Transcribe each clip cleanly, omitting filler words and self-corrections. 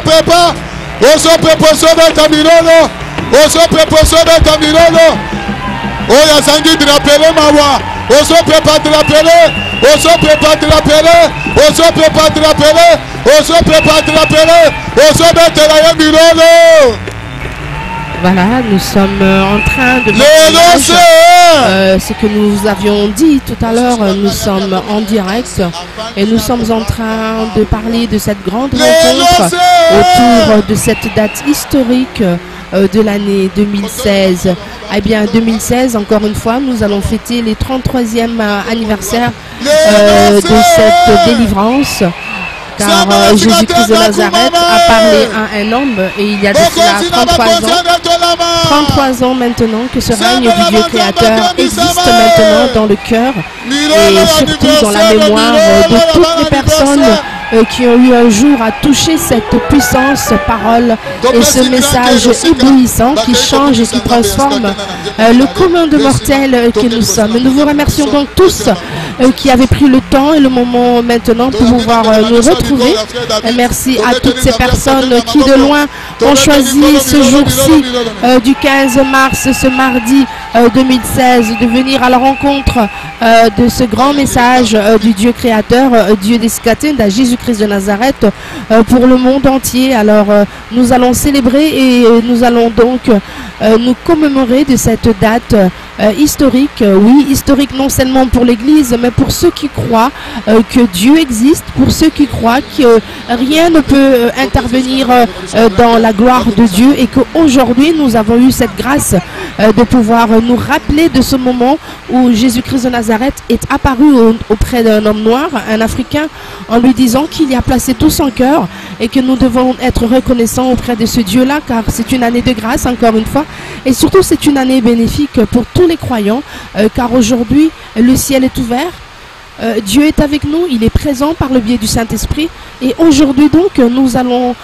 Pepa. Oso preposome Camirolo. Oso preposome Camirolo. Oya Sangi drapele mawa. Oso prepa drapele. Oso prepa drapele. Oso prepa drapele. Oso prepa drapele. Oso betela Mirolo. Voilà, nous sommes en train de ce que nous avions dit tout à l'heure. Nous sommes en direct et nous sommes en train de parler de cette grande rencontre autour de cette date historique de l'année 2016. Eh bien, 2016, encore une fois, nous allons fêter les 33e anniversaire de cette délivrance. Car Jésus-Christ de Nazareth a parlé à un homme et il y a de cela 33 ans maintenant que ce règne du Dieu créateur existe maintenant dans le cœur et surtout dans la mémoire de toutes les personnes qui ont eu un jour à toucher cette puissance parole et ce message éblouissant qui change et qui transforme le commun de mortels que nous sommes. Nous vous remercions donc tous qui avez pris le temps et le moment maintenant pour pouvoir nous retrouver. Et merci à toutes ces personnes qui de loin ont choisi ce jour-ci du 15 mars, ce mardi 2016, de venir à la rencontre de ce grand message du Dieu créateur, Dieu des Scatenda, Jésus-Christ de Nazareth, pour le monde entier. Alors nous allons célébrer et nous allons donc nous commémorer de cette date historique, oui, historique non seulement pour l'Église, mais pour ceux qui croient que Dieu existe, pour ceux qui croient que rien ne peut intervenir dans la gloire de Dieu et qu'aujourd'hui nous avons eu cette grâce de pouvoir nous rappeler de ce moment où Jésus-Christ de Nazareth est apparu auprès d'un homme noir, un Africain, en lui disant qu'il y a placé tout son cœur et que nous devons être reconnaissants auprès de ce Dieu-là, car c'est une année de grâce, encore une fois, et surtout c'est une année bénéfique pour tous les croyants, car aujourd'hui le ciel est ouvert. Dieu est avec nous, il est présent par le biais du Saint-Esprit et aujourd'hui donc nous allons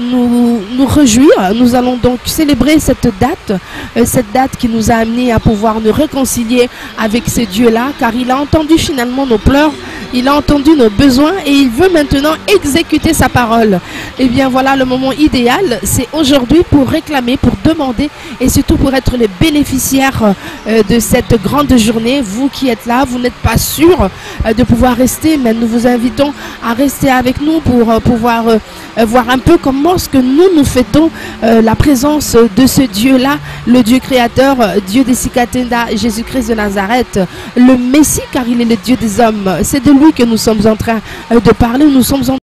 nous réjouir, nous allons donc célébrer cette date qui nous a amené à pouvoir nous réconcilier avec ce Dieu-là, car il a entendu finalement nos pleurs, il a entendu nos besoins et il veut maintenant exécuter sa parole. Et bien voilà, le moment idéal, c'est aujourd'hui pour réclamer, pour demander et surtout pour être les bénéficiaires de cette grande journée. Vous qui êtes là, vous n'êtes pas sûr de pouvoir rester, mais nous vous invitons à rester avec nous pour pouvoir voir un peu comment est-ce que nous fêtons la présence de ce Dieu-là, le Dieu créateur, Dieu des Scatenda, Jésus-Christ de Nazareth, le Messie, car il est le Dieu des hommes. C'est de lui que nous sommes en train de parler. Nous sommes en